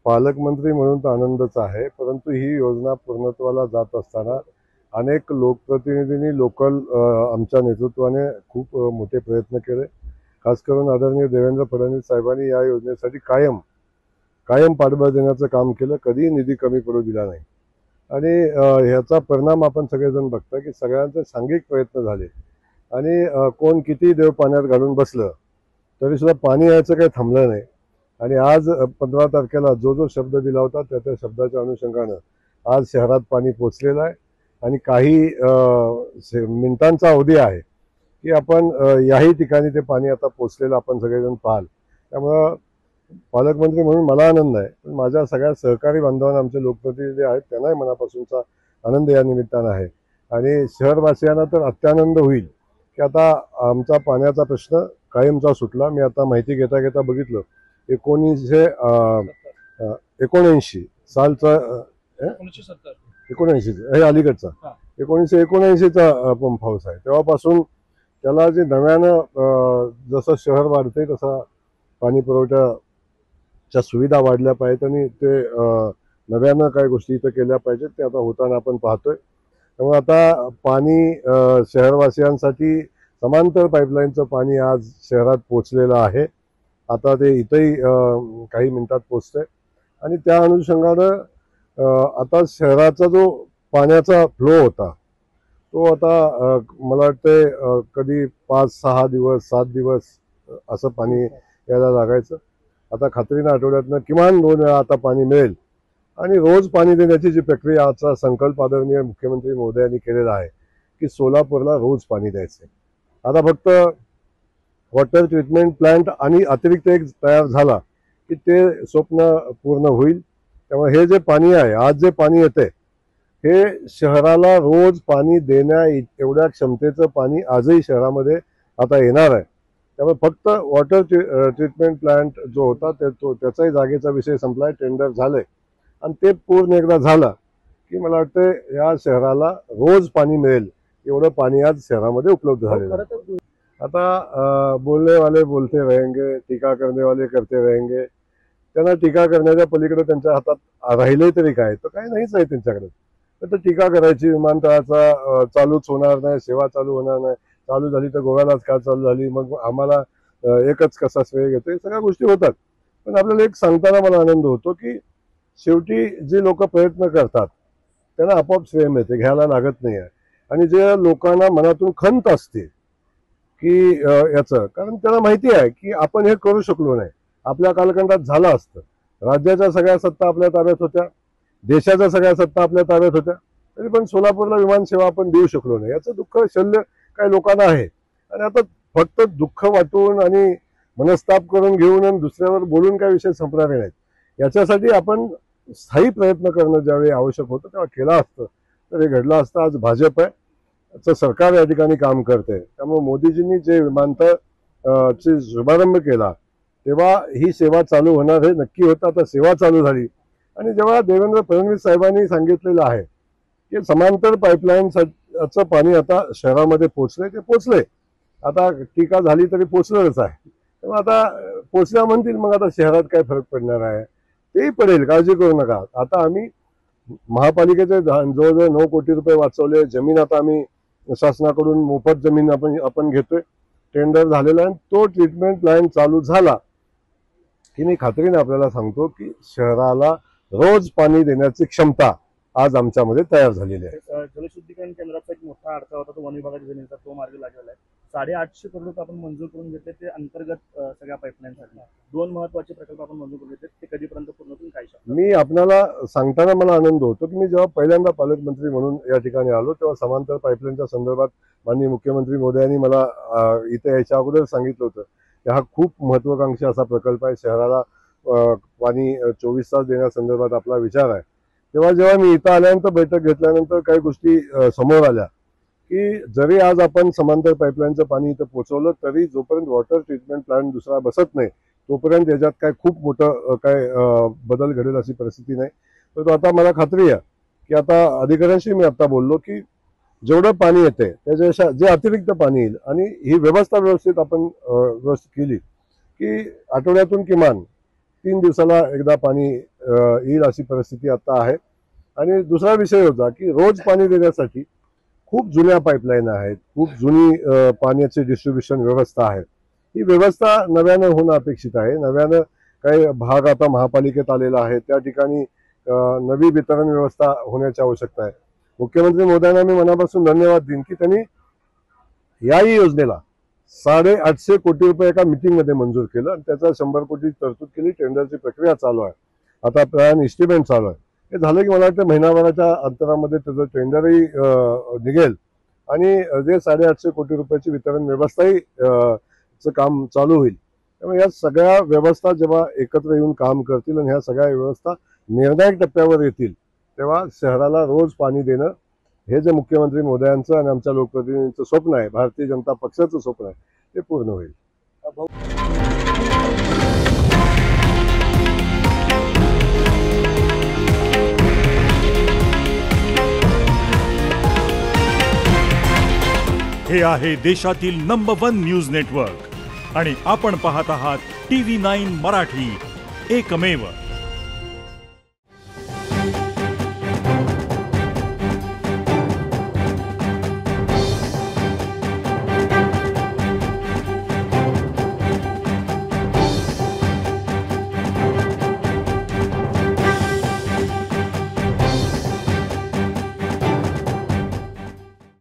पालकमंत्री म्हणून तर आनंदच आहे, परंतु ही योजना पूर्णत्वाला जात असताना अनेक लोकप्रतिनिधींनी लोकल आमच्या नेतृत्वाने खूप मोठे प्रयत्न केले। खास करून आदरणीय देवेंद्र फडणवीस साहेबांनी या योजनेसाठी कायम कायम पाठबळ देण्याचं काम केलं, कधीही निधी कमी पडू दिला नाही। आणि ह्याचा परिणाम आपण सगळेजण बघता की सगळ्यांचे सांघिक प्रयत्न झाले आणि कोण किती देव पाण्यात घालून बसलं तरी सुद्धा पाणी यायचं काही थांबलं नाही। आणि आज 15 तारखेला जो जो शब्द दिला होता त्या शब्दाच्या अनुषंगानं आज शहरात पाणी पोचलेलं आहे आणि काही मिनिटांचा अवधी आहे की आपण याही ठिकाणी ते पाणी आता पोचलेलं आपण सगळेजण पाहाल। त्यामुळं पालकमंत्री म्हणून मला आनंद आहे, पण माझ्या सगळ्या सहकारी बांधवांना आमचे लोकप्रतिनिधी आहेत त्यांनाही मनापासूनचा आनंद या निमित्तानं आहे। आणि शहरवासियांना तर अत्यानंद होईल की आता आमचा पाण्याचा प्रश्न कायमचा सुटला। मी आता माहिती घेता घेता बघितलं 1979 सालचा 1979 हे अलीकडचा 1979चा पंप हाऊस आहे। तेव्हापासून त्याला जे नव्यानं जसं शहर वाढते तसा पाणी पुरवठ्याच्या सुविधा वाढल्या पाहिजेत आणि ते नव्यानं काही गोष्टी इथं केल्या पाहिजेत, ते आता होताना आपण पाहतोय। त्यामुळे आता पाणी शहरवासियांसाठी समांतर पाईपलाईनचं पाणी आज शहरात पोचलेलं आहे। आता ते इथंही काही मिनिटात पोचतंय आणि त्या अनुषंगानं आता शहराचा जो पाण्याचा फ्लो होता तो आता मला वाटतंय कधी 5-6 दिवस 7 दिवस असं पाणी यायला लागायचं। आता खात्रीनं आठवड्यातनं किमान 2 वेळा आता पाणी मिळेल आणि रोज पाणी देण्याची जी प्रक्रिया आजचा संकल्प आदरणीय मुख्यमंत्री महोदयांनी केलेला आहे की सोलापूरला रोज पाणी द्यायचं। आता फक्त वॉटर ट्रीटमेंट प्लांट आणि अतिरिक्त एक तयार झाला की ते स्वप्न पूर्ण होईल। त्यामुळे हे जे पाणी आहे, आज जे पाणी येते हे शहराला रोज पाणी देण्या एवढ्या क्षमतेचं पाणी आजही शहरामध्ये आता येणार आहे। त्यामुळे फक्त वॉटर ट्रीटमेंट प्लांट जो होता त्याचाही जागेचा विषय संपलाय, टेंडर झालंय आणि ते पूर्ण एकदा झालं की मला वाटतं या शहराला रोज पाणी मिळेल एवढं पाणी आज शहरामध्ये उपलब्ध झालेलं आहे। आता बोलने वाले बोलते रहेंगे, टीका करने वाले करते रहेंगे। त्यांना टीका करण्याच्या पलीकडे त्यांच्या हातात राहिले तरी काय, तर काही नाहीच आहे त्यांच्याकडे। तर टीका करायची, विमानतळाचा चालूच होणार नाही, सेवा चालू होणार नाही, चालू झाली तर गोव्यालाच का चालू झाली, मग आम्हाला एकच कसा श्रेय घेतो, सगळ्या गोष्टी होतात। पण आपल्याला एक सांगताना मला आनंद होतो की शेवटी जे लोक प्रयत्न करतात त्यांना आपोआप श्रेय मिळते, घ्यायला लागत नाही आहे। आणि जे लोकांना मनातून खंत असते की याचं, कारण त्यांना माहिती आहे की आपण हे करू शकलो नाही, आपल्या कालखंडात झालं असतं, राज्याच्या सगळ्या सत्ता आपल्या ताब्यात होत्या, देशाच्या सगळ्या सत्ता आपल्या ताब्यात होत्या, तरी पण सोलापूरला विमान सेवा आपण देऊ शकलो नाही, याचं दुःख शल्य काही लोकांना आहे। आणि आता फक्त दुःख वाटून आणि मनस्ताप करून घेऊन आणि दुसऱ्यावर बोलून काही विषय संपणारे नाहीत। याच्यासाठी आपण स्थायी प्रयत्न करणं ज्यावेळी आवश्यक होतं तेव्हा केलं असतं तर हे घडलं असतं। आज भाजप आहे सरकार या ठिकाणी काम करते, त्यामुळे मोदीजींनी जे विमानतळ चे शुभारंभ केला तेव्हा ही सेवा चालू होणार हे नक्की होतं। आता सेवा चालू झाली आणि जेव्हा देवेंद्र फडणवीस साहेबांनी सांगितलेलं आहे की समांतर पाईपलाईनचं पाणी आता शहरामध्ये पोचले, ते पोचले। आता टीका झाली तरी पोचलेलंच आहे, तेव्हा आता पोचल्या म्हणतील, मग आता शहरात काय फरक पडणार आहे, तेही पडेल, काळजी करू नका। आता आम्ही महापालिकेचे जवळजवळ 9 कोटी रुपये वाचवले, जमीन आता आम्ही शासनाकडून मोफत जमीन आपण घेतोय, टेंडर झालेला आहे। तो ट्रीटमेंट प्लांट चालू झाला की मी खात्रीने आपल्याला सांगतो की शहराला रोज पाणी देण्याची क्षमता आज आमच्यामध्ये तयार झालेली आहे। जलशुद्धीकरण केंद्राचा एक मोठा अडथळा होता तो वन विभागाच्या जमिनीचा, तो मार्ग लागलेला आहे। 850 करोड रुपये आपण मंजूर करून घेतले ते अंतर्गत सगळ्या पाईपलाईनसाठी 2 महत्त्वाचे प्रकल्प आपण मंजूर करून घेतले, ते कधीपर्यंत पूर्ण होतील काय शकतो? मी आपल्याला सांगताना मला आनंद होतो की मी जेव्हा पहिल्यांदा पालकमंत्री म्हणून या ठिकाणी आलो तेव्हा समांतर पाईपलाईनच्या संदर्भात माननीय मुख्यमंत्री महोदयांनी मला इथे याच्या अगोदर सांगितलं होतं की हा खूप महत्वाकांक्षी असा प्रकल्प आहे, शहराला पाणी 24 तास देण्यासंदर्भात आपला विचार आहे। तेव्हा जेव्हा मी इथं आल्यानंतर बैठक घेतल्यानंतर काही गोष्टी समोर आल्या की जरी आज आपण समांतर पाईपलाईनचं पाणी इथं पोहोचवलं तरी जोपर्यंत वॉटर ट्रीटमेंट प्लांट दुसरा बसत नाही तोपर्यंत याच्यात काय खूप मोठं काय बदल घडेल अशी परिस्थिती नाही। तर आता मला खात्री आहे की आता अधिकाऱ्यांशी मी आता बोललो की जेवढं पाणी येते त्याच्या जे अतिरिक्त पाणी येईल आणि ही व्यवस्था व्यवस्थित आपण व्यवस्थित केली की आठवड्यातून किमान 3 दिवसाला एकदा पाणी येईल अशी परिस्थिती आता आहे. आणि दुसरा विषय होता की रोज पाणी देण्यासाठी खूप जुन्या पाईपलाईन आहेत, खूप जुनी पाण्याची डिस्ट्रीब्युशन व्यवस्था आहे. ही व्यवस्था नव्यानं होणं अपेक्षित आहे. नव्यानं काही भाग आता महापालिकेत आलेला आहे, त्या ठिकाणी नवी वितरण व्यवस्था होण्याची आवश्यकता आहे. मुख्यमंत्री महोदयांना मी मनापासून धन्यवाद देईन की त्यांनी याही योजनेला 850 कोटी रुपये एका मीटिंगमध्ये मंजूर केलं आणि त्याचा 100 कोटी तरतूद केली. टेंडरची प्रक्रिया चालू आहे, आता प्लॅन एस्टिमेट चालू आहे. हे झालं की मला वाटतं महिनाभराच्या अंतरामध्ये त्याचं टेंडरही निघेल आणि जे 850 कोटी रुपयाची वितरण व्यवस्थाही चं काम चालू होईल. त्यामुळे या सगळ्या व्यवस्था जेव्हा एकत्र येऊन काम करतील आणि ह्या सगळ्या व्यवस्था निर्णायक टप्प्यावर येतील तेव्हा शहराला रोज पाणी देणं हे जे मुख्यमंत्री महोदयांचं आणि आमच्या लोकप्रतिनिधींचं स्वप्न आहे, भारतीय जनता पक्षाचं स्वप्न आहे, ते पूर्ण होईल. हे आहे देशातील नंबर 1 न्यूज नेटवर्क आणि आपण पाहत आहात TV9 मराठी, एकमेव.